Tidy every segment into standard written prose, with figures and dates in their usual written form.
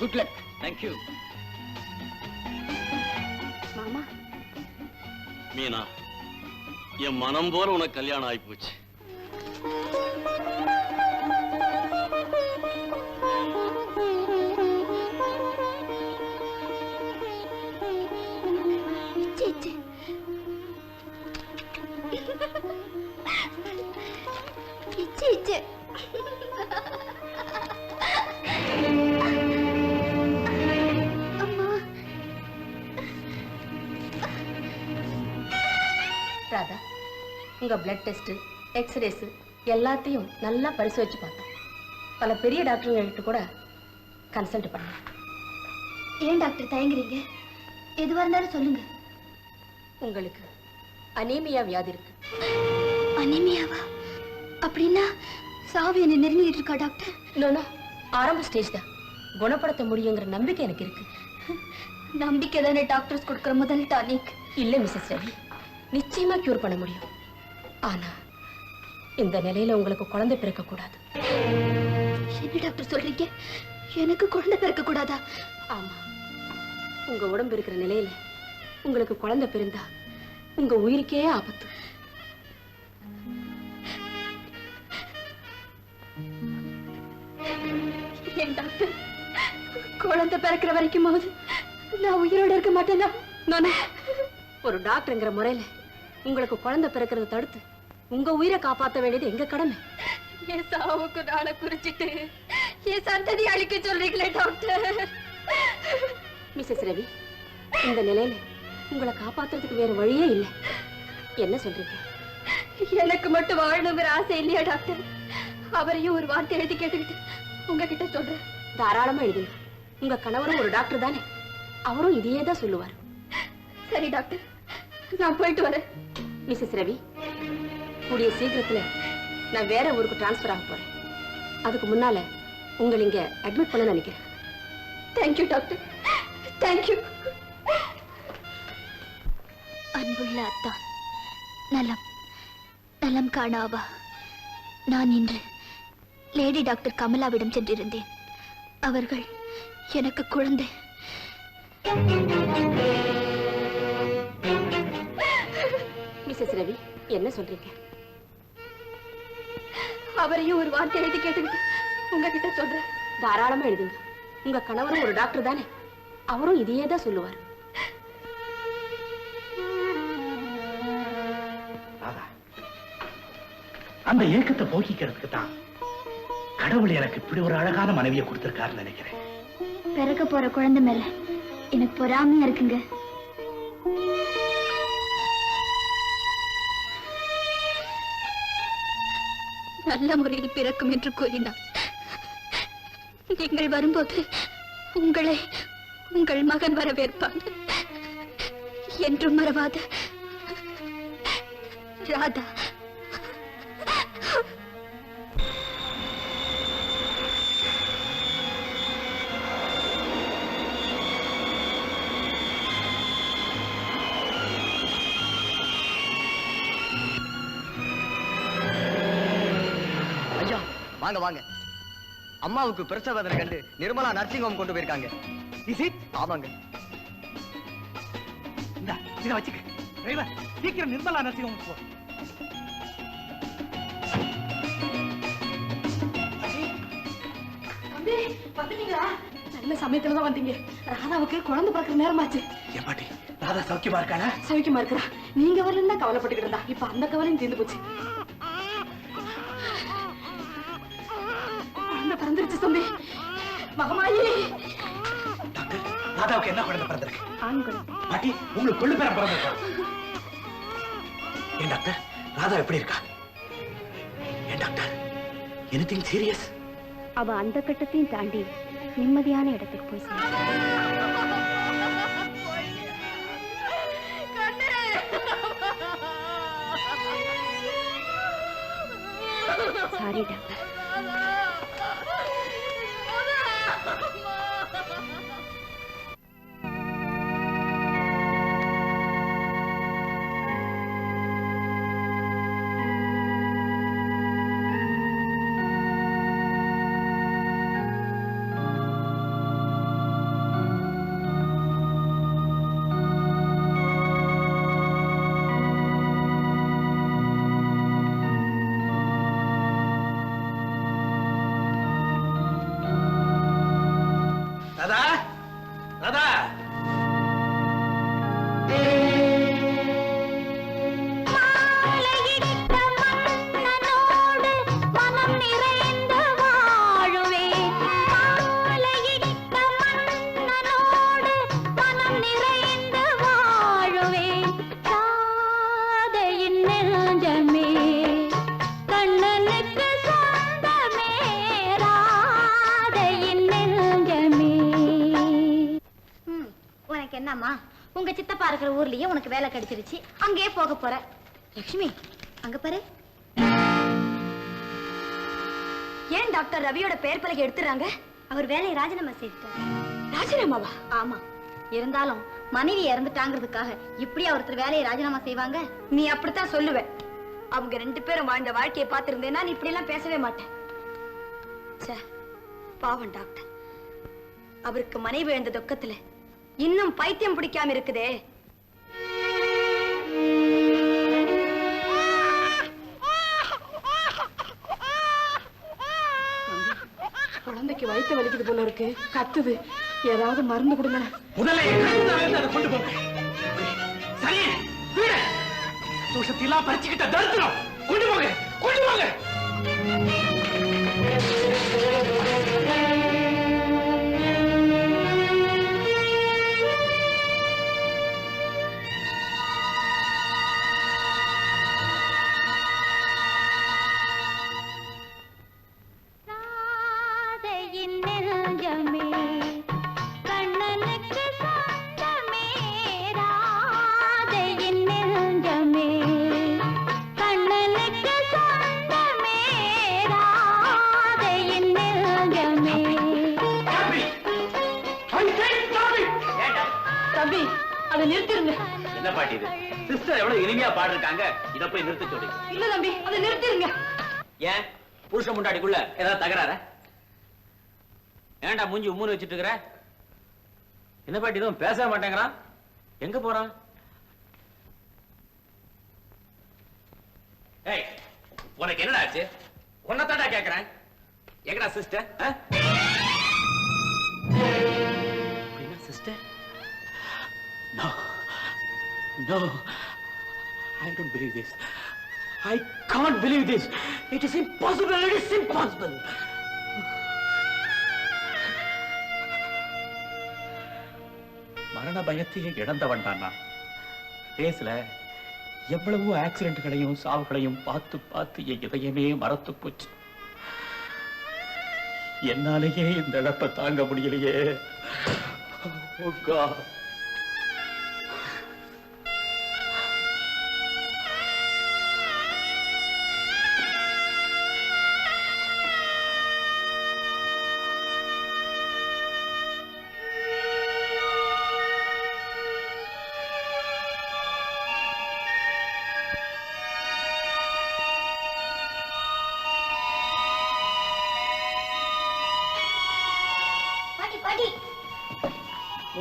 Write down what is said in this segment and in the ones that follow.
Good luck. Thank you. மாமா, மீனா, என் மனம் போல உனக்கு கல்யாணம் ஆயிப்போச்சு. ராதா, உங்க பிளட் டெஸ்ட், எக்ஸ்ரேஸ் எல்லாத்தையும் நல்லா பரிசோதிச்சு பார்த்தோம். பல பெரிய டாக்டர்கிட்ட கூட கன்சல்ட் பண்ணேன். ஏன் டாக்டர் தயங்குறீங்க? எதுவா இருந்தாலும் சொல்லுங்க. உங்களுக்கு அனீமியா வியாதி இருக்கு. அனீமியாவா? அப்படின்னா சாவு என்ன நெருங்கிட்டு இருக்கா டாக்டர்? நோ, ஆரம்ப ஸ்டேஜ் தான். குணப்படுத்த முடியுங்கிற நம்பிக்கை எனக்கு இருக்கு. நம்பிக்கை தானே டாக்டர்ஸ் கொடுக்கிற முதல் டானிக். இல்ல மிஸ்ஸஸ் ரவி, நிச்சயமா கியூர் பண்ண முடியும். ஆனா இந்த நிலையில உங்களுக்கு குழந்தை பிறக்க கூடாது. என்ன டாக்டர் சொல்றீங்க? எனக்கு குழந்தை பிறக்க கூடாதா? ஆமா, உங்க உடம்பு இருக்கிற நிலையில உங்களுக்கு குழந்தை பிறந்தா உங்க உயிருக்கே ஆபத்து. ஏன் டாக்டர், குழந்தை பிறக்கிற வரைக்குமாவது நான் உயிரோட இருக்க மாட்டேனா? ஒரு டாக்டர்ங்கிற முறையில உங்களுக்கு குழந்தை பிறக்கிறத தடுத்து உங்க உயிரை காப்பாற்ற வேண்டியது எங்க கடமை. என் சாவுக்கு நாளை குறிச்சிட்டு என் சந்ததி அழிக்க சொல்றீங்களே டாக்டர். மிஸ்ஸஸ் ரவி, இந்த நிலையில உங்களை காப்பாத்துறதுக்கு வேற வழியே இல்லை. என்ன சொல்றீங்க? எனக்கு மட்டும் வாழணுங்கிற ஆசை இல்லையா டாக்டர்? அவரையும் ஒரு வார்த்தை எழுதி கேட்டுக்கிட்டு உங்ககிட்ட சொல்றேன். தாராளமா எழுதுங்க. உங்க கணவரும் ஒரு டாக்டர் தானே, அவரும் இதையே தான் சொல்லுவார். சரி டாக்டர், நான் போயிட்டு வரேன். மிஸ்ஸஸ் ரவி, கூடிய சீக்கிரத்துல நான் வேற ஊருக்கு டிரான்ஸ்பர் ஆக போறேன். அதுக்கு முன்னால உங்களை இங்க அட்மிட் பண்ண நினைக்கிறேன். Thank you doctor, thank you. அன்புள்ள அத்தா, நலம் நலம் காணாவா. நான் இன்று லேடி டாக்டர் கமலாவிடம் சென்றிருந்தேன். அவர்கள் எனக்கு குழந்தை மிஸ்ஸஸ் ரவி, என்ன சொல்றீங்க? அவரையும் ஒரு வார்த்தை எழுதி கேட்டுக்கிட்டு உங்ககிட்ட சொல்றேன். தாராளமா எழுதுங்க. உங்க கணவரும் ஒரு டாக்டர் தானே, அவரும் இதையே தான் சொல்லுவார். அந்த ஏக்கத்தை போக்கிக்கிறதுக்கு தான் கடவுள் எனக்கு இப்படி ஒரு அழகான மனைவியை கொடுத்திருக்காருன்னு நினைக்கிறேன். பிறக்க போற குழந்தை மேல எனக்கு பொறாமையா இருக்குங்க. நல்ல முறையில் பிறக்கும் என்று கூறினார். நீங்கள் வரும்போது உங்களை உங்கள் மகன் வரவேற்பான். என்றும் மறவாத ராதா. வாங்க வாங்க. அம்மாவுக்கு பிரசவ வேதனை கண்டு நிர்மலா நர்சிங் ஹோம் கொண்டு போயிருக்காங்க. ஆமாங்க. இத வச்சுக்க. டிரைவர், சீக்கிரம் நிர்மலா நர்சிங் ஹோம் போ. நல்ல சமயத்துல தான் வந்தீங்க. ராதாவுக்கு குழந்தை பிறக்கிற நேரமாச்சு. ஏன் பாட்டி, ராதா சௌக்கியமா இருக்காளா? சௌக்கியமா இருக்கிறா. நீங்க வரலன்னா கவலைப்பட்டுக்கிட்டு இருந்தா. இப்ப அந்த கவலையும் தீர்ந்து போச்சு. குழந்தை பிறந்துருச்சு தம்பி. மகமாயி. டாக்டர், ராதாவுக்கு என்ன குழந்தை பிறந்திருக்கு? ஆண் குழந்தை. பாட்டி, உங்களுக்கு கொள்ளு பேர பிறந்திருக்கா? ஏன் டாக்டர், ராதா எப்படி இருக்கா? ஏன் டாக்டர், எனிதிங் சீரியஸ்? அவ அந்த கட்டத்தையும் தாண்டி நிம்மதியான இடத்துக்கு போய் சாரி டாக்டர். வேண்டாமா? உங்க சித்தப்பா இருக்கிற ஊர்லயே உனக்கு வேலை கிடைச்சிருச்சு, அங்கேயே போக போற. லட்சுமி, அங்க பாரு. ஏன் டாக்டர் ரவியோட பெயர் பலகை எடுத்துறாங்க? அவர் வேலையை ராஜினாமா செய்துட்டார். ராஜினாமாவா? ஆமா. இருந்தாலும் மனைவி இறந்துட்டாங்கிறதுக்காக இப்படி ஒருத்தர் வேலையை ராஜினாமா செய்வாங்க? நீ அப்படித்தான் சொல்லுவ. அவங்க 2 பேரும் வாழ்ந்த வாழ்க்கையை பார்த்திருந்தேன்னா நீ இப்படி எல்லாம் பேசவே மாட்டேன். பாவம் டாக்டர், அவருக்கு மனைவி இழந்த துக்கத்துல இன்னும் பைத்தியம் பிடிக்காம இருக்குதே. குழந்தைக்கு வயிற்று வலிக்குது போல இருக்கு, கத்துது. ஏதாவது மருந்து கொடுங்க. முதல்ல கொண்டு போங்க. சரி, தோஷத்தெல்லாம் பறிச்சுக்கிட்ட தரித்திரம். கொண்டு போங்க, கொண்டு போங்க. தம்பி, அதை நிறுத்திருங்க. என்ன பாட்டி இது? சிஸ்டர் எவ்வளவு இனிமையா பாடுறாங்க, இத போய் நிறுத்த சொல்றீங்க? இல்ல தம்பி, அதை நிறுத்திருங்க. ஏன் புருஷன் முண்டாடிக்குள்ள ஏதாவது தகராற? ஏன்டா மூஞ்சி உம்முன்னு வச்சிட்டு இருக்கிற? என்ன பாட்டி இதுவும் பேச மாட்டேங்கிறான்? எங்க போறான்? ஏய், உனக்கு என்னடா ஆச்சு? உன்னதாடா கேக்குறேன். எங்கடா சிஸ்டர்? என்ன sister? No, no, I don't believe this. I can't believe this. It is impossible. It is impossible. மரண பயத்தையே இழந்தவன் தான் நான். ரேஸ்ல எவ்வளவோ ஆக்சிடென்ட்களையும் சாவுகளையும் பார்த்து பார்த்து என் இதயமே மறத்து போச்சு. என்னாலேயே இந்த இழப்பை தாங்க முடியலையே. Oh God.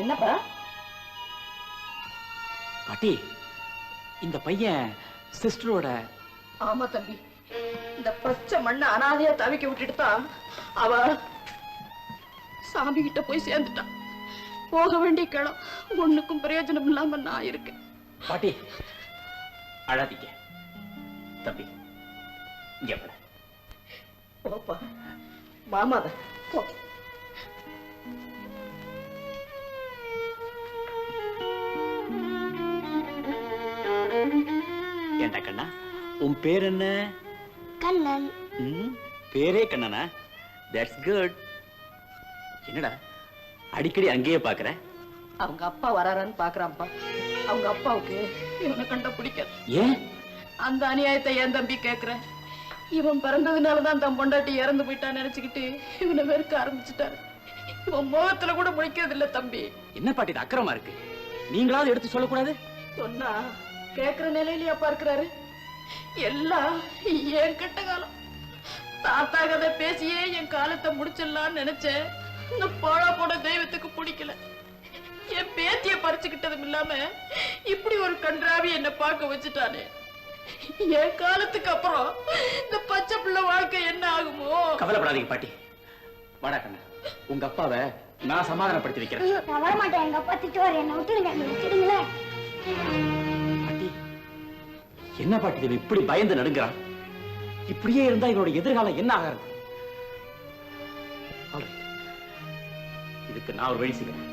என்னப்பா? பாட்டி, இந்த பையன் சிஸ்டரோட. ஆமா தம்பி, இந்த பச்சை மண்ணை அனாதையா தவிக்க விட்டுட்டு தான் அவ சாமி கிட்ட போய் சேர்ந்துட்டான். போக வேண்டிய கிளம் ஒண்ணுக்கும் பிரயோஜனம் இல்லாம நான் இருக்கேன். பாட்டி அழாதீங்க. தம்பி இங்க வர. போப்பா, மாமாதான் போ. ஏண்டா கண்ணா, உன் பேர் என்ன? கண்ணன். பேரே கண்ணனா? That's good. என்னடா அடிக்கடி அங்கேயே பாக்குற? அவங்க அப்பா வராரான்னு பாக்குறான்ப்பா. அவங்க அப்பாவுக்கு இவனை கண்ட பிடிக்காது. ஏன் அந்த அநியாயத்தை ஏன் தம்பி கேக்குற? இவன் பிறந்ததுனாலதான் தன் பொண்டாட்டி இறந்து போயிட்டான்னு நினைச்சுக்கிட்டு இவனை வெறுக்க ஆரம்பிச்சுட்டாரு. இவன் முகத்துல கூட முடிக்கிறது இல்ல தம்பி. என்ன பாட்டி இது அக்கிரமா இருக்கு? நீங்களாவது எடுத்து சொல்லக்கூடாது? சொன்னா கேக்குற நிலையிலயா பார்க்கிறாரு? எல்லாம் என் கெட்ட காலம். தாத்தா கதை பேசியே என் காலத்தை முடிச்சிடலான்னு நினைச்சேன். இந்த போழா போன தெய்வத்துக்கு பிடிக்கல. என் பேத்திய பறிச்சுக்கிட்டதும் இல்லாம இப்படி ஒரு கன்றாவி என்ன பார்க்க வச்சுட்டானே. என் காலத்துக்கு அப்புறம் இந்த பச்சை பிள்ளை வாழ்க்கை என்ன ஆகுமோ? கவலைப்படாதீங்க பாட்டி. வாடா கண்ணா, உங்க அப்பாவை நான் சமாதானப்படுத்தி வைக்கிறேன். நான் வரமாட்டேன். எங்க அப்பா திட்டுவாரு. என்ன விட்டுடுங்க, விட்டுடுங்களேன். பாட்டி, என்ன பாட்டி இவன் இப்படி பயந்து நடுங்கிறான்? இப்படியே இருந்தா இவனோட எதிர்காலம் என்ன ஆகிறது? இதுக்கு நான் ஒரு வழி செய்கிறேன்.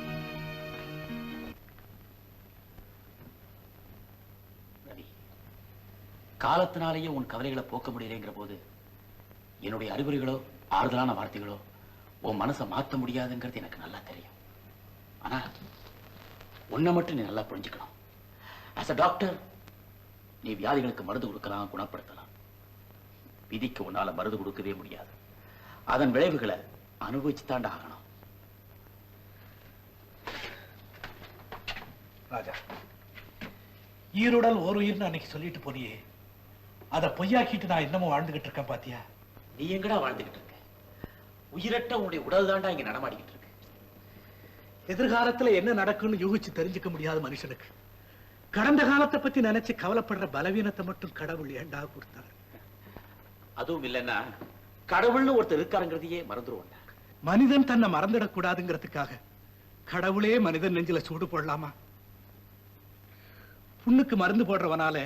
ரவி, காலத்தினாலேயே உன் கவலைகளை போக்க முடியலைங்கிற போது என்னுடைய அறிவுரைகளோ ஆறுதலான வார்த்தைகளோ உன் மனசை மாற்ற முடியாதுங்கிறது எனக்கு நல்லா தெரியும். ஆனா உன்னை மட்டும் நீ நல்லா புரிஞ்சுக்கணும். ஆஸ் அ டாக்டர் நீ வியாதிகளுக்கு மருந்து கொடுக்கலாம், குணப்படுத்தலாம். விதிக்கு உன்னால மருந்து கொடுக்கவே முடியாது. அதன் விளைவுகளை அனுபவிச்சுத்தாண்ட ஆகணும். ராஜா, ஈருடல் ஒரு உயிர்னு அன்னைக்கு சொல்லிட்டு போனியே, அதை பொய்யாக்கிட்டு நான் இன்னமும் வாழ்ந்துகிட்டு இருக்கேன் பாத்தியா? நீ எங்கடா வாழ்ந்துகிட்டு இருக்க? உயிரற்ற உன்னுடைய உடல் தாண்டா இங்க நடமாடிக்கிட்டு இருக்கு. எதிர்காலத்துல என்ன நடக்கும்னு யூகிச்சு தெரிஞ்சுக்க முடியாத மனுஷனுக்கு கடந்த காலத்தை பத்தி நினைச்சு கவலைப்படுற பலவீனத்தை மட்டும் கடவுள் ஏண்டா கொடுத்தாரு? அதுவும் இல்லைன்னா கடவுள்னு ஒருத்தர் இருக்காருங்கிறதையே மறந்துருவோம். மனிதன் தன்னை மறந்துடக்கூடாதுங்கிறதுக்காக கடவுளே மனிதன் நெஞ்சில சூடு போடலாமா? புண்ணுக்கு மருந்து போடுறவனால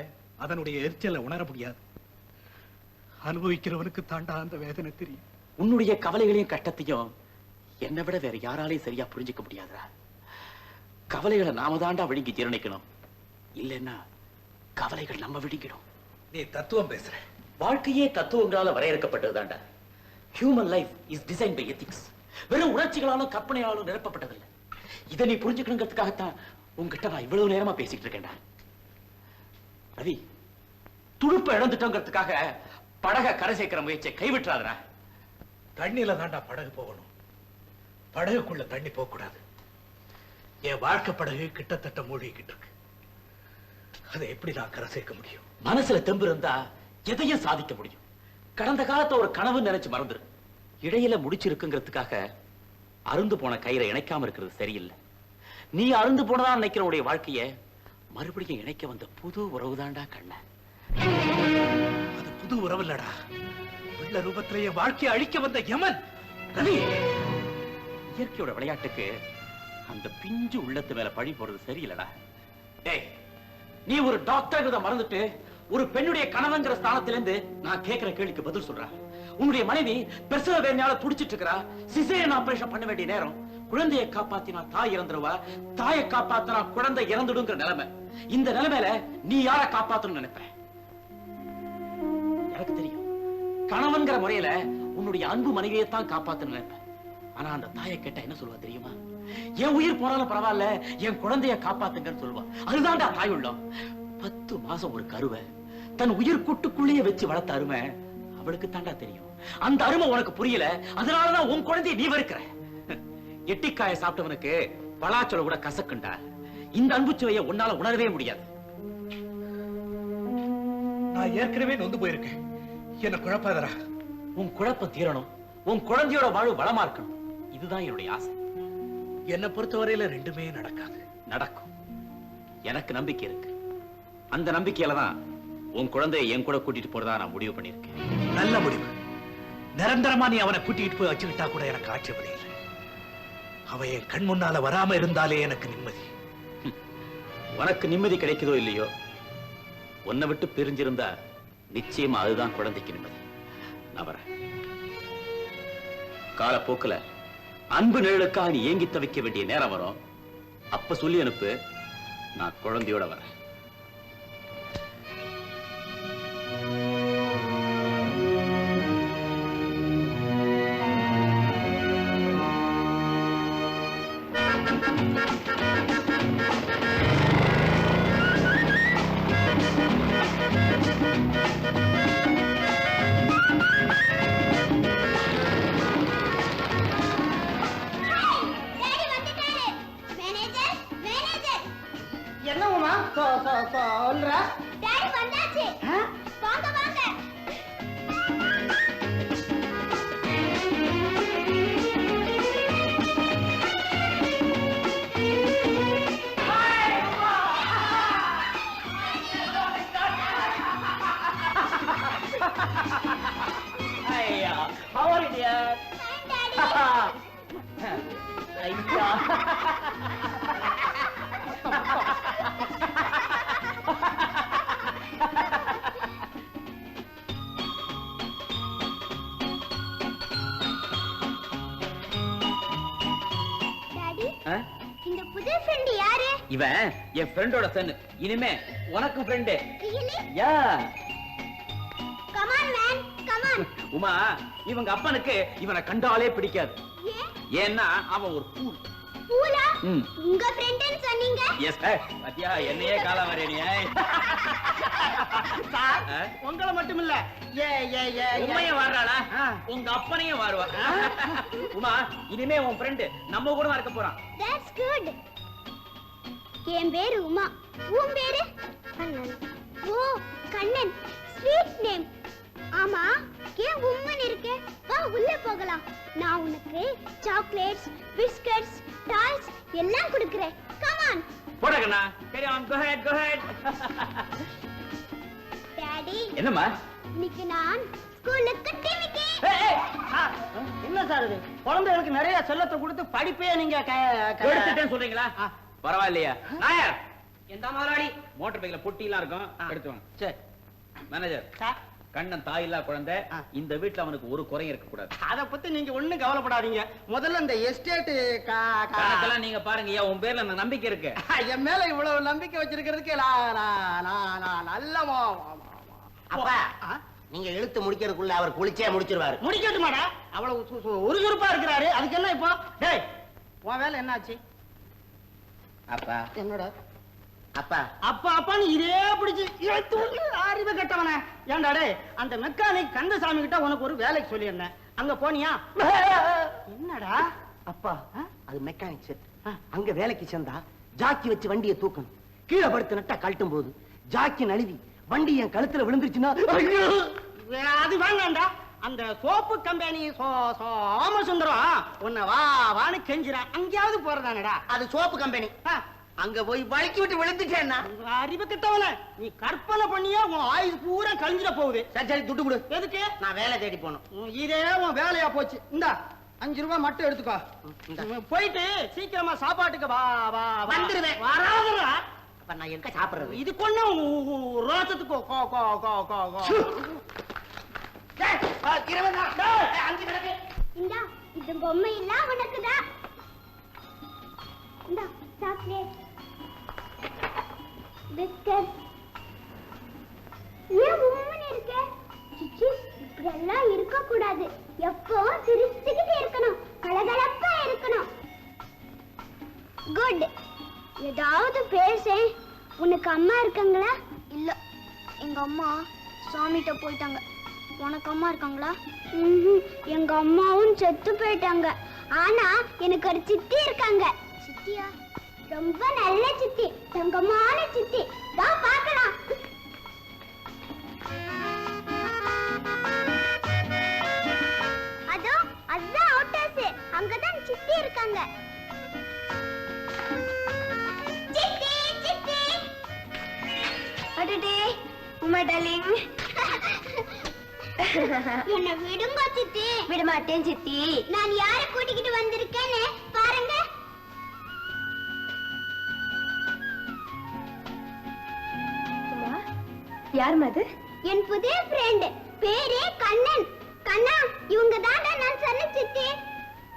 அதனுடைய எரிச்சலை உணர முடியாது. அனுபவிக்கிறவனுக்கு தாண்டா அந்த வேதனை தெரியும். உன்னுடைய கவலைகளையும் கஷ்டத்தையும் என்னை விட வேற யாராலையும் சரியா புரிஞ்சுக்க முடியாதா? கவலைகளை நாம தாண்டா விழுங்கி ஜீரணிக்கணும். இல்லைன்னா கவலைகள் நம்ம விழுங்கிடும். நீ தத்துவம் பேசுற. வாழ்க்கையே தத்துவங்களால வரையறுக்கப்பட்டதுதான்டா. Human life is design by ethics. வெறும் உணர்ச்சிகளாலும் கற்பனையாலும் நிரப்பப்பட்டதில்லை. இதை நீ புரிஞ்சுக்கணுங்கிறதுக்காகத்தான் உங்ககிட்ட நான் இவ்வளவு நேரமா பேசிட்டு இருக்கேன்டா. ரவி, துடுப்ப இழந்துட்டோங்கிறதுக்காக படக கரை சேர்க்கிற முயற்சியை கைவிட்டுறாதா. தண்ணியில தாண்டா படகு போகணும், படகுக்குள்ள தண்ணி போக கூடாது. என் வாழ்க்கை படகு கிட்டத்தட்ட மூழ்கிக்கிட்டு இருக்கு. அதை எப்படி நான் கரை சேர்க்க முடியும்? மனசுல தெம்பு இருந்தா எதையும் சாதிக்க முடியும். கடந்த காலத்தை ஒரு கனவு நினைச்சு மறந்துரு. இடையில முடிச்சிருக்குங்கிறதுக்காக அருந்து போன கயிறை இணைக்காம இருக்கிறது சரியில்லை. நீ அருந்து போனதான் நினைக்கிற உடைய வாழ்க்கைய மறுபடியும் இணைக்க வந்த புது உறவுதான்டா கண்ண. அது புது உறவு இல்லடா, உள்ள ரூபத்திலேயே வாழ்க்கையை அழிக்க வந்த யமன். ரவி, இயற்கையோட விளையாட்டுக்கு அந்த பிஞ்சு உள்ளத்து மேல பழி போறது சரியில்லடா. டேய், நீ ஒரு டாக்டர் மறந்துட்டு ஒரு பெண்ணுடைய கணவன்கிற ஸ்தானத்திலிருந்து நான் கேட்கிற கேள்விக்கு பதில் சொல்றேன். உன்னுடைய மனைவி பிரசவ வேதனையால துடிச்சிட்டு இருக்கா. சிசேரியன் ஆபரேஷன் பண்ண வேண்டிய நேரம். குழந்தையை காப்பாத்தினா தாய் இறந்துருவா, தாயை காப்பாத்தினா குழந்தை இறந்துடுங்கிற நிலைமை. இந்த நிலைமையில நீ யார காப்பாத்தணும்னு நினைப்ப? எனக்கு தெரியும், கணவன்கிற முறையில உன்னுடைய அன்பு மனைவியை தான் காப்பாத்தணும்னு நினைப்ப. ஆனா அந்த தாயை கேட்டா என்ன சொல்லுவா தெரியுமா? என் உயிர் போனாலும் பரவாயில்ல, என் குழந்தைய காப்பாத்துங்கன்னு சொல்லுவா. அதுதான்டா தாய் உள்ளம். 10 மாசம் ஒரு கருவை தன் உயிர் கூட்டுக்குள்ளேயே வச்சு வளர்த்த அருமை அவளுக்கு தாண்டா தெரியும். அந்த அருமை உனக்கு புரியல, அதனாலதான் உன் குழந்தைய நீ வெறுக்கிற. எட்டிக்காய சாப்பிட்டவனுக்கு பலாச்சொல கூட கசக்குண்டா. இந்த அன்புச்சுவையை உன்னால உணரவே முடியாது. நான் ஏற்கனவே நொந்து போயிருக்கேன், என்ன குழப்பாதரா. உன் குழப்பம் தீரணும், உன் குழந்தையோட வாழ்வு வளமா இருக்கணும். இதுதான் என்னுடைய ஆசை. என்னை பொறுத்தவரையில ரெண்டுமே நடக்காது. நடக்கும், எனக்கு நம்பிக்கை இருக்கு. அந்த நம்பிக்கையில தான் உன் குழந்தையை என் கூட கூட்டிட்டு போறதா நான் முடிவு பண்ணிருக்கேன். நல்ல முடிவு. நிரந்தரமா நீ அவனை கூட்டிட்டு போய் வச்சுக்கிட்டா கூட எனக்கு ஆட்சேபனை இல்லை. அவன் என் கண் முன்னால வராம இருந்தாலே எனக்கு நிம்மதி. உனக்கு நிம்மதி கிடைக்குதோ இல்லையோ, உன்னை விட்டு பிரிஞ்சிருந்தா நிச்சயமா அதுதான் குழந்தைக்கு நிம்மதி. நான் வரேன். காலப்போக்குல அன்பு நிழலுக்காக நீ ஏங்கி தவிக்க வேண்டிய நேரம் வரும். அப்ப சொல்லி அனுப்பு, நான் குழந்தையோட வரேன். How are you, dear? Hi, இந்த புது ஃப்ரெண்ட் யாரு? இவன் என் ஃப்ரெண்டோட சன். இனிமே உனக்கும் friend. Really? Yeah. Come on man, come on. Uma, இவங்க அப்பனுக்கு இவனை கண்டாலே பிடிக்காது. ஏன்? ஏன்னா அவன் ஒரு பூல். பூலா ம். உங்க ஃப்ரெண்ட்னு சொன்னீங்க. எஸ் பத்தியா என்னையே காலா வரேனே. சார் உங்களை மட்டும் இல்ல உண்மையே வர்றாளா? உங்க அப்பனையும் வருவா. உமா இனிமே உன் ஃப்ரெண்டு நம்ம கூட இருக்க போறான். That's good. என் பேரு உமா. உன் பேரு? கண்ணன். ஓ கண்ணன், ஸ்வீட் நேம். ஆமா ஏன் உம்மன் இருக்கு? வா உள்ள போகலாம். நான் உனக்கு சாக்லேட்ஸ், பிஸ்கட்ஸ், டாய்ஸ் எல்லாம் கொடுக்கிறேன். Come on. போடா கண்ணா. சரி on go ahead go ahead. Daddy என்னம்மா? இன்னைக்கு நான் ஸ்கூலுக்கு டிவிக்கு. என்ன சார் இது? குழந்தைகளுக்கு நிறைய செல்லத்தை கொடுத்து படிப்பே நீங்க எடுத்துட்டேன்னு சொல்றீங்களா? பரவாயில்லையா? நாயர் எந்த முதலாளி மோட்டார் பைக்ல பொட்டி எல்லாம் இருக்கும், எடுத்து வாங்க. சரி மேனேஜர் சார், கண்ணன் தாயில்லா குழந்தை, இந்த வீட்டுல அவனுக்கு ஒரு குறையும் இருக்க கூடாது. அத பத்தி நீங்க ஒண்ணும் கவலைப்படாதீங்க. முதல்ல இந்த எஸ்டேட் கணக்கெல்லாம் நீங்க பாருங்க. ஐயா உன் பேர்ல அந்த நம்பிக்கை இருக்கு. என் மேல இவ்வளவு நம்பிக்கை வச்சிருக்கிறதுக்கு நல்ல அப்பா நீங்க இழுத்து முடிக்கிறதுக்குள்ள அவர் குளிச்சே முடிச்சிருவாரு. முடிக்கட்டுமாடா? அவ்வளவு உறுதுறுப்பா இருக்கிறாரு. அதுக்கு என்ன இப்போ? டேய் உன் வேலை என்னாச்சு? அப்பா என்னோட அப்பா அப்பா அப்பான்னு இதே பிடிச்சு அறிவை கட்டவன. ஏன்டா டேய், அந்த மெக்கானிக் கந்தசாமி கிட்ட உனக்கு ஒரு வேலைக்கு சொல்லியிருந்தேன், அங்க போனியா? என்னடா அப்பா அது மெக்கானிக் செட். அங்க வேலைக்கு சேர்ந்தா ஜாக்கி வச்சு வண்டியை தூக்கணும். கீழே படுத்து நட்டா கழட்டும் போது ஜாக்கி நழுவி வண்டி என் கழுத்துல விழுந்துருச்சுன்னா அது வேண்டாம்டா. அந்த சோப்பு கம்பெனி சோமசுந்தரம் உன்னை வா வான்னு கெஞ்சிறான். அங்கேயாவது போறதானடா? அது சோப்பு கம்பெனி. அங்க போய் வழுக்கி விட்டு விழுந்துட்டேன்னா அறிவு கிட்டவன நீ கற்பனை பண்ணியா உன் ஆயுள் பூரா கழிஞ்சிட போகுது. சரி சரி துட்டு கொடு. எதுக்கு? நான் வேலை தேடி போகணும். இதே உன் வேலையா போச்சு. இந்தா 5 ரூபாய் மட்டும் எடுத்துக்கோ. போயிட்டு சீக்கிரமா சாப்பாட்டுக்கு வா வா வந்துருவேன். வராதரா? அப்ப நான் எங்க சாப்பிடுறது? இது கொண்டு ரோசத்துக்கு கோ கோ கோ கோ கோ. இந்தா இது பொம்மை இல்ல உனக்குதான். இந்தா சாக்லேட், பிஸ்கட். ஏன் உம்மன் இருக்க? சிச்சி இப்படி எல்லாம் இருக்க கூடாது. எப்பவும் சிரிச்சுக்கிட்டே இருக்கணும், கலகலப்பா இருக்கணும். குட். ஏதாவது பேசேன். உனக்கு அம்மா இருக்காங்களா? இல்ல, எங்க அம்மா சாமிகிட்ட போயிட்டாங்க. உனக்கு அம்மா இருக்காங்களா? எங்க அம்மாவும் செத்து போயிட்டாங்க. ஆனா எனக்கு ஒரு சித்தி இருக்காங்க. சித்தியா? ரொம்ப நல்ல சித்தி, தங்கமான சித்தி. வா பார்க்கலாம். அதோ அதான் அவுட்டர்ஸ். அங்கதான் சித்தி இருக்காங்க. சித்தி சித்தி. அடடே உமா டார்லிங். என்ன விடுங்க சித்தி. விட மாட்டேன் சித்தி. நான் யாரை கூட்டிக்கிட்டு வந்திருக்கேன்னு பாருங்க. யார் அது? என் புதிய ஃப்ரெண்ட், பேரே கண்ணன். கண்ணா இவங்க தான்டா நான் சொன்ன சித்தி.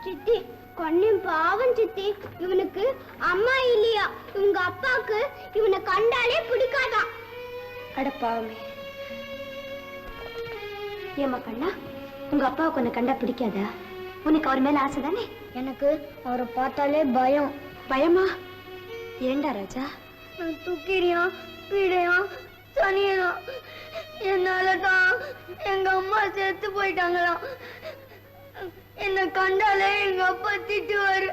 சித்தி கண்ணன் பாவம் சித்தி. இவனுக்கு அம்மா இல்லையா? இவங்க அப்பாவுக்கு இவனை கண்டாலே பிடிக்காதா. அட பாவமே. ஏமா கண்ணா, உங்க அப்பாவுக்கு உன்னை கண்டா பிடிக்காதா? உனக்கு அவர் மேல ஆசை தானே? எனக்கு அவரை பார்த்தாலே பயம். பயமா? ஏண்டா ராஜா? தூக்கிறியா பீடையா சனியா? என்னாலதான் எங்க அம்மா செத்து போயிட்டாங்களாம். என்ன கண்டாலே எங்க அப்பா திட்டுவாரு.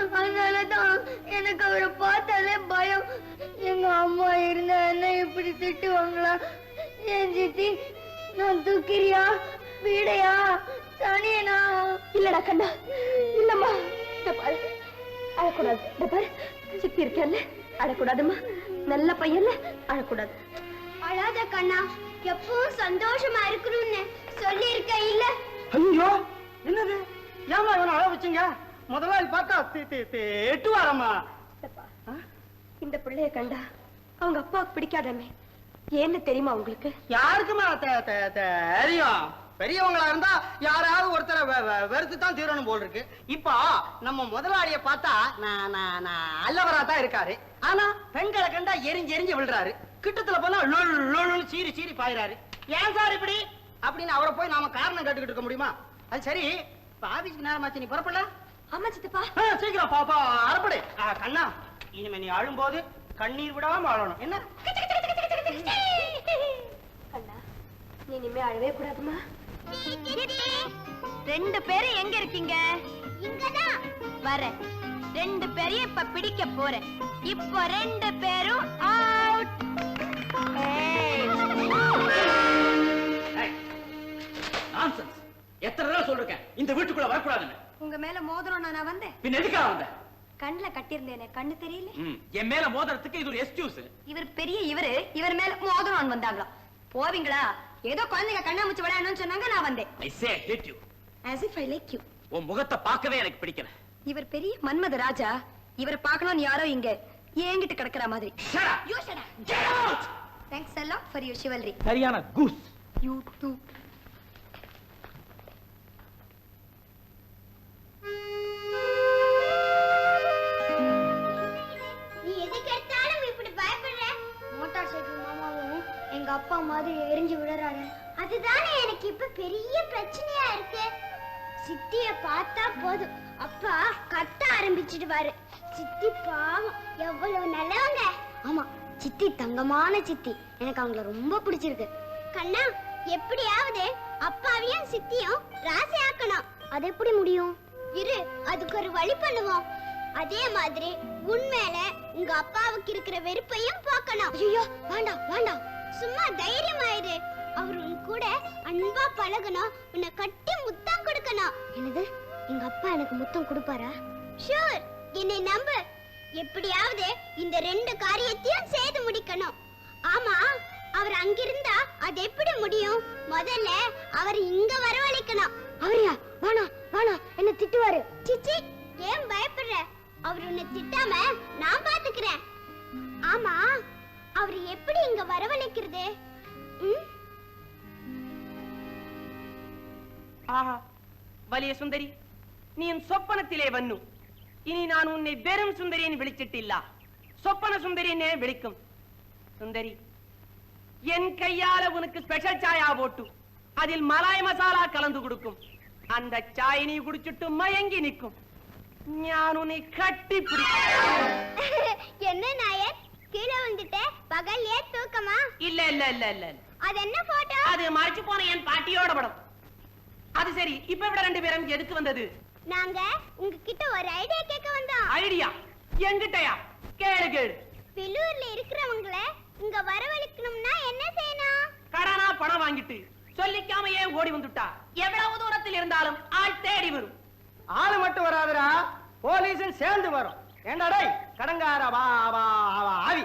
அதனாலதான் எனக்கு அவரை பார்த்தாலே பயம். எங்க அம்மா இருந்தா என்ன இப்படி திட்டுவாங்களா? ஏன் சித்தி நான் தூக்கிறியா வீடையா சனியனா? இல்லடா கண்ணா, இல்லம்மா. பாரு அழக்கூடாது. பாரு சித்தி இருக்கல, அழக்கூடாதுமா. நல்ல பையன்ல அழக்கூடாது. அழாத கண்ணா, எப்பவும் சந்தோஷமா இருக்கணும்னு சொல்லி இருக்க இல்ல? ஐயோ என்னது? ஏமா இவனை அழ வச்சுங்க? முதலாளி பார்த்தா எட்டு வாரம்மா. இந்த பிள்ளைய கண்டா அவங்க அப்பாவுக்கு பிடிக்காதாமே. ஏன்னு தெரியுமா உங்களுக்கு? யாருக்குமா தெரியும்? பெரியவங்களா இருந்தா யாராவது ஒருத்தரை வெறுத்து தான் தீரணும் போல் இருக்கு. இப்போ நம்ம முதலாளிய பார்த்தா நல்லவரா தான் இருக்காரு. ஆனா பெண்களை கண்டா எரிஞ்சு எரிஞ்சு விழுறாரு. கிட்டத்துல போனா சீரி சீரி பாயிறாரு. ஏன் சார் இப்படி அப்படின்னு அவரை போய் நாம காரணம் கேட்டுக்கிட்டு இருக்க முடியுமா? அது சரி, இப்ப ஆபீஸ்க்கு நேரமாச்சு, நீ புறப்படல? ஆமா சித்தப்பா. சீக்கிரம் பாப்பா அறப்படு. கண்ணா, இனிமே நீ அழும்போது கண்ணீர் விடாம அழணும். என்ன கண்ணா, நீ இனிமே அழவே கூடாதுமா. ரெண்டு பேரும் எங்க இருக்கீங்க? இங்கதான் வரேன். ரெண்டு பேரையும் இப்ப பிடிக்க போறேன். இப்போ ரெண்டு பேரும் அவுட். நான்சென்ஸ். எத்தனை தடவை சொல்லிருக்கேன் இந்த வீட்டுக்குள்ள வரக்கூடாதுன்னு. உங்க மேல மோதிரம் நான் வந்தேன். பின்ன எதுக்காக வந்த? கண்ணுல கட்டியிருந்தேனே, கண்ணு தெரியல. என் மேல மோதிரத்துக்கு இது ஒரு எக்ஸ்கியூஸ். இவர் பெரிய இவர் மேல மோதிரம் வந்தாங்களா? போவீங்களா? ஏதோ குழந்தைங்க கண்ணாமூச்சி விளையாடணும்னு சொன்னாங்க, நான் வந்தேன். I say I hate you. As if I like you. உன் முகத்தை பார்க்கவே எனக்கு பிடிக்கல. இவர் பெரிய மன்மத ராஜா. இவரை பார்க்கணும்னு யாரோ இங்க ஏங்கிட்டு கிடக்குற மாதிரி. Shut up. You shut up. Get out. Thanks a lot for your chivalry. சரியான கூஸ். You too. நீ எதுக்கு எடுத்தாலும் இப்படி பயப்படுற? மோட்டார் சைக்கிள் மாமாவும் எங்க அப்பா மாதிரி எரிஞ்சு விடுறாரு. அதுதானே எனக்கு இப்ப பெரிய பிரச்சனையா இருக்கு. சித்திய பார்த்தா போதும், அப்பா கத்த ஆரம்பிச்சிடுவாரு. சித்தி பாவம், எவ்வளவு நல்லவங்க. ஆமா, சித்தி தங்கமான சித்தி. எனக்கு அவங்கள ரொம்ப பிடிச்சிருக்கு. கண்ணா, எப்படியாவது அப்பாவையும் சித்தியும் ராசி ஆக்கணும். அது எப்படி முடியும்? இரு, அதுக்கு ஒரு வழி பண்ணுவோம். அதே மாதிரி உண்மையில உங்க அப்பாவுக்கு இருக்கிற வெறுப்பையும் போக்கணும். ஐயோ, வேண்டாம் வேண்டாம், சும்மா தைரியமாயிரு. அவர் உன் கூட அன்பா பழகணும், உன்னை கட்டி முத்தம் கொடுக்கணும். என்னது, எங்க அப்பா எனக்கு முத்தம் கொடுப்பாரா? ஷூர், என்னை நம்பு. எப்படியாவது இந்த ரெண்டு காரியத்தையும் செய்து முடிக்கணும். ஆமா, அவர் அங்கிருந்தா அது எப்படி முடியும்? முதல்ல அவர் இங்க வரவழைக்கணும். அவரையா? வேணா வேணா, என்ன திட்டுவாரு. சிச்சி, ஏன் பயப்படுற? அவர் உன்னை திட்டாம நான் பாத்துக்கிறேன். ஆமா, அவர் எப்படி இங்க வரவழைக்கிறது? ஆஹா, വലിയ സുന്ദരി, നീ സ്വപ്നത്തിലെ വന്നു. ഇനി ഞാൻ ഉന്നെ വെറും സുന്ദരിയെ വിളിച്ചിട്ടില്ല, സ്വപ്ന സുന്ദരിയെ വിളിക്കും. സുന്ദരി, എൻ കയ്യാല ഉനക്ക് സ്പെഷ്യൽ ചായ പോട്ടു, അതിൽ മലായ് മസാല കലந்து കൊടുക്കും. அந்த ചായ നീ കുടിച്ചിട്ട് മയങ്ങി നിൽക്കും. ഞാൻ ഉന്നെ കട്ടിപ്പിടിക്കും. என்ன நாயர், கீழே வந்துட்டே? பகல்லே தூக்கமா? இல்ல இல்ல இல்ல இல்ல. அது என்ன போட்டோ? அது மறைச்சு போன என் பாட்டியோட படம். அது சரி, இப்ப இவட ரெண்டு பேரும் எதுக்கு வந்தது? நாங்க உங்ககிட்ட ஒரு ஐடியா கேட்க வந்தோம். ஐடியா? என்கிட்டயா? கேளு கேளு. பில்லூர்ல இருக்கிறவங்கள இங்க வரவழைக்கணும்னா என்ன செய்யணும்? கடனா பணம் வாங்கிட்டு சொல்லிக்காமையே ஓடி வந்துட்டா எவ்வளவு தூரத்தில் இருந்தாலும் ஆள் தேடி வரும். ஆளு மட்டும் வராதுடா, போலீஸும் சேர்ந்து வரும். ஏண்டா டேய் கடங்கார வா வா வா ஆவி,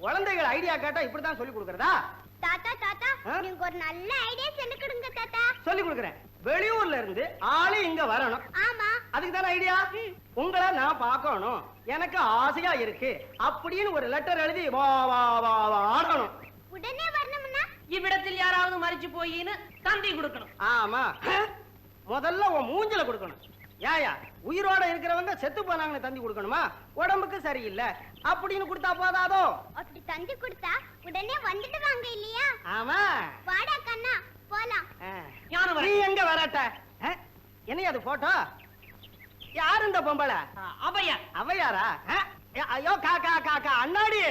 குழந்தைகள் ஐடியா கேட்டா இப்படிதான் சொல்லி கொடுக்கறதா? தாத்தா தாத்தா, நீங்க ஒரு நல்ல ஐடியா சொல்லி கொடுங்க தாத்தா. சொல்லி கொடுக்கறேன். வெளியூர்ல இருந்து ஆளு இங்க வரணும். ஆமா, அதுக்கு தான ஐடியா. உங்களை நான் பார்க்கணும், எனக்கு ஆசையா இருக்கு அப்படின்னு ஒரு லெட்டர் எழுதி வா வா வா வா ஆடணும். உடனே வரணும்னா இவ்விடத்தில் யாராவது மறிச்சு போயின்னு தந்தி கொடுக்கணும். ஆமா, முதல்ல உன் மூஞ்சில கொடுக்கணும். ஏயா, உயிரோட இருக்கிறவங்க செத்து போனாங்கன்னு தந்தி கொடுக்கணுமா? உடம்புக்கு சரியில்லை அப்படின்னு கொடுத்தா போதாதோ? அப்படி தந்தி கொடுத்தா உடனே வந்துட்டு வாங்க இல்லையா? ஆமா. வாடா கண்ணா, போலாம். நீ எங்க வரட்ட? என்ன அது போட்டோ? யாரு இந்த பொம்பளை? அவையார். அவையாரா? ஐயோ காக்கா காக்கா அண்ணாடி.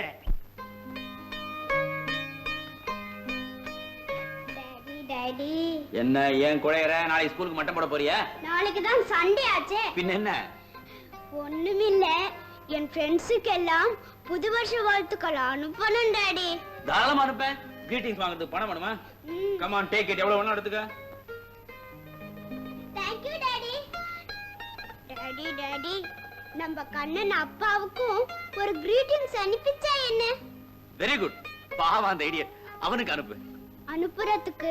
டாடி, என்ன ஏன் குழையற? நாளைக்கு ஸ்கூலுக்கு மட்டம் போட போறியா? நாளைக்கு தான் சண்டே ஆச்சே. பின்ன என்ன? ஒண்ணுமில்ல, என் ஃப்ரெண்ட்ஸுக்கு எல்லாம் புது வருஷ வாழ்த்துக்கள் அனுப்பணும் டாடி. தாராளமா அனுப்பேன். கிரீட்டிங்ஸ் வாங்குறதுக்கு பணம் வேணுமா? Come on, take it. எவ்வளவு வேணும் எடுத்துக்க. Thank you daddy. Daddy daddy, நம்ம கண்ணன் அப்பாவுக்கும் ஒரு கிரீட்டிங்ஸ் அனுப்பிச்சா என்ன? Very good. பாவம் அந்த ஐடியா, அவனுக்கு அனுப்பு. அனுப்புறதுக்கு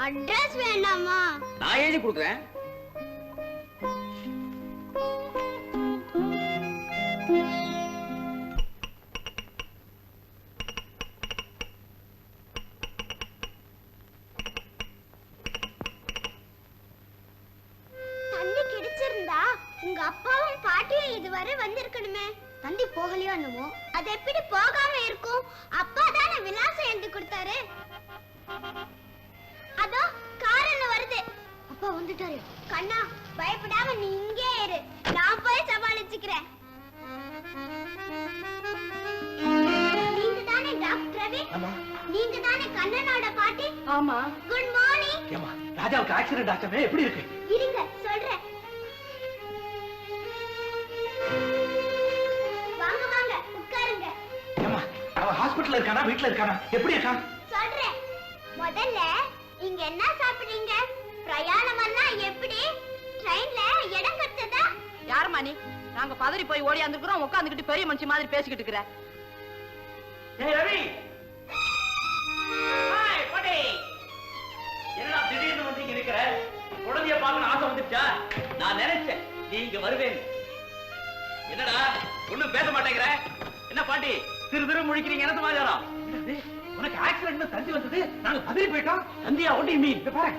அட்ரஸ் வேண்டாமா? நான் எழுதி கொடுக்குறேன். தந்தி கிடைச்சிருந்தா உங்க அப்பாவும் பாட்டியும் இதுவரை வந்திருக்கணுமே. தந்தி போகலையோ என்னமோ? அது எப்படி போகாம இருக்கும்? அப்பா தானே விலாசம் எழுதி கொடுத்தாரு. அதோ காரணம் வருது. அப்பா வந்துட்டாரு. கண்ணா, பயப்படாம நீ இங்கே இரு, நான் போய் சமாளிச்சுக்கிறேன். நீங்க தானே டாக்டர் ரவி? நீங்க தானே கண்ணனோட பாட்டி? ஆமா. Good morning. ஏமா ராஜாவுக்கு ஆக்சிடென்ட் ஆச்சமே, எப்படி இருக்கு? இருங்க சொல்றேன். வாங்க வாங்க உட்காருங்க. ஏமா அவன் ஹாஸ்பிடல்ல இருக்கானா வீட்ல இருக்கானா, எப்படி இருக்கான்? சொல்றேன். முதல்ல இங்க என்ன சாப்பிடுறீங்க? பிரயாணம் எல்லாம் எப்படி? ட்ரெயின்ல இடம் கிடைச்சதா? யாருமா நீ? நாங்க பதறி போய் ஓடியாந்துக்கிறோம், உட்காந்துக்கிட்டு பெரிய மனுஷி மாதிரி பேசிக்கிட்டு இருக்கிற. ஏய் ரவி, ஹாய் பாட்டி, என்னடா திடீர்னு வந்து இங்க நிக்கிற? குழந்தைய பார்க்கணும் ஆசை வந்துச்சா? நான் நினைச்சேன் நீ இங்க வருவேன். என்னடா ஒண்ணும் பேச மாட்டேங்கிற? என்ன பாட்டி திரு திரு முழிக்கிறீங்க? என்ன சமாச்சாரம்? உனக்கு ஆக்சிடென்ட் தந்தி வந்தது, நாங்க பதறி போயிட்டோம். தந்தியா ஒண்டி மீன் பாரு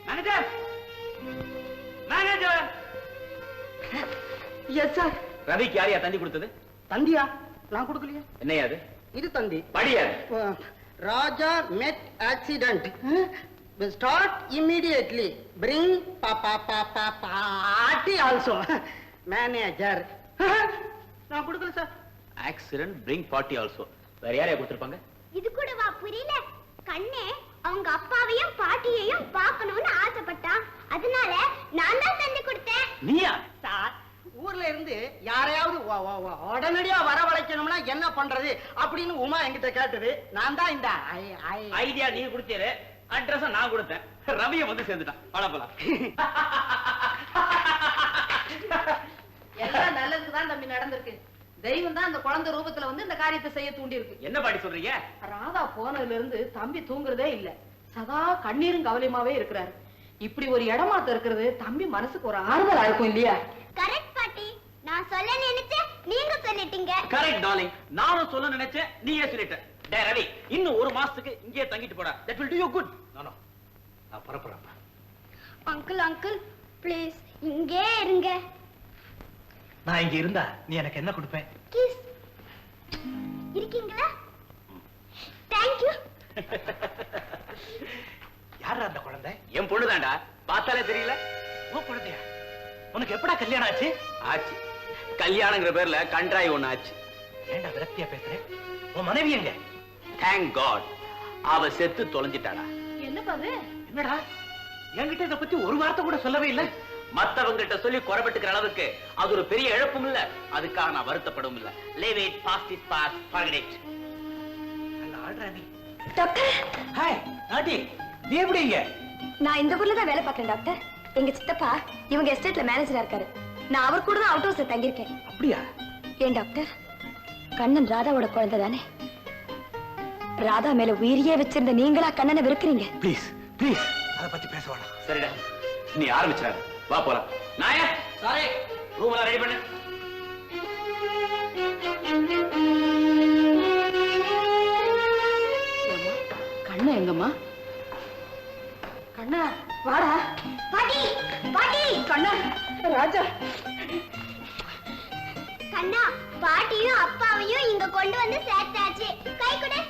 மேனேஜர், மேனேஜர். Yes sir. ரவிக்கு யாரையா தந்தி கொடுத்தது? தந்தியா? நான் கொடுக்கலையா? என்னையா அது? இது தந்தி. படியாது. ராஜா met accident. Start immediately. Bring party also. Manager. நான் கொடுக்கல sir. Accident bring party also. வேற யாரையா கொடுத்திருப்பாங்க? இது கூட வா புரியல. கண்ணே அவங்க அப்பாவையும் பாட்டியையும் பார்க்கணும்னு ஆசைப்பட்டான். அதனால நான் தான் தந்தி கொடுத்தேன். நீயா? சார் ஊர்ல இருந்து யாரையாவது உடனடியா வரவழைக்கணும்னா என்ன பண்றது அப்படின்னு உமா என்கிட்ட கேட்டது. நான் தான் இந்த ஐடியா நீ கொடுத்தீரு, அட்ரஸ் நான் கொடுத்தேன். ரவியை வந்து சேர்ந்துட்டான். வாடா போலாம். எல்லாம் நல்லதுக்கு தான் தம்பி நடந்திருக்கு. தெய்வம் தான் அந்த குழந்தை ரூபத்துல வந்து இந்த காரியத்தை செய்ய தூண்டி இருக்கு. என்ன பாட்டி சொல்றீங்க? ராதா போனதுல இருந்து தம்பி தூங்குறதே இல்ல. சதா கண்ணீரும் கவலையுமாவே இருக்கிறாரு. இப்படி ஒரு இடமாத்த இருக்கிறது தம்பி மனசுக்கு ஒரு ஆறுதலா இருக்கும் இல்லையா? கரெக்ட் பாட்டி. நான் சொல்ல நினைச்சேன், நீங்க சொல்லிட்டீங்க. Correct darling. நானும் சொல்ல நினைச்சேன், நீயே சொல்லிட்ட. டேய் ரவி, இன்னும் ஒரு மாசத்துக்கு இங்கே தங்கிட்டு போடா. That will do you good. நானோ நான் புறப்படுறேன். அங்கிள் அங்கிள் ப்ளீஸ் இங்கே இருங்க. நான் இங்க இருந்தா நீ எனக்கு என்ன கொடுப்பேன்? கிஸ். இருக்கீங்களா? Thank you. யாரா அந்த குழந்தை? என் பொண்ணுதான்டா, பார்த்தாலே தெரியல. உன் குழந்தையா? உனக்கு எப்படா கல்யாணம் ஆச்சு? ஆச்சு. கல்யாணங்கிற பேர்ல கன்றாய் ஒண்ணு ஆச்சு. ஏண்டா விரக்தியா பேசுறேன்? உன் மனைவி எங்க? தேங்க் காட், அவ செத்து தொலைஞ்சிட்டாடா. என்னப்பா அது? என்னடா என்கிட்ட இத பத்தி ஒரு வார்த்தை கூட சொல்லவே இல்ல. மத்தவங்கிட்ட சொல்லி குறைபட்டுக்கிற அளவுக்கு அது ஒரு பெரிய இழப்பும் இல்ல. அதுக்காக நான் வருத்தப்படும் இல்ல. Leave it, past is past, forget it. நல்ல ஆள்றா நீ. டாக்டர், ஹாய் நாட்டி, நீ எப்படி இங்க? நான் இந்த ஊர்ல தான் வேலை பார்க்கறேன் டாக்டர். எங்க சித்தப்பா இவங்க எஸ்டேட்ல மேனேஜரா இருக்காரு. நான் அவர் கூட தான் அவுட் ஹவுஸ்ல தங்கியிருக்கேன். அப்படியா? ஏன் டாக்டர், கண்ணன் ராதாவோட குழந்தை தானே? ராதா மேல உயிரியே வச்சிருந்த நீங்களா கண்ணனை வெறுக்கிறீங்க? ப்ளீஸ் ப்ளீஸ் அத பத்தி பேச வேணாம். சரிடா, நீ ஆரம்பிச்சிடாத. வா போலாம். நாயே சாரே, ரூம் எல்லாம் ரெடி பண்ணு. கண்ணா எங்கம்மா? கண்ணா வாடா. பாட்டி பாட்டி. கண்ணா ராஜா. கண்ணா பாட்டியும் அப்பாவையும் இங்க கொண்டு வந்து சேர்த்தாச்சு. கை கொடு.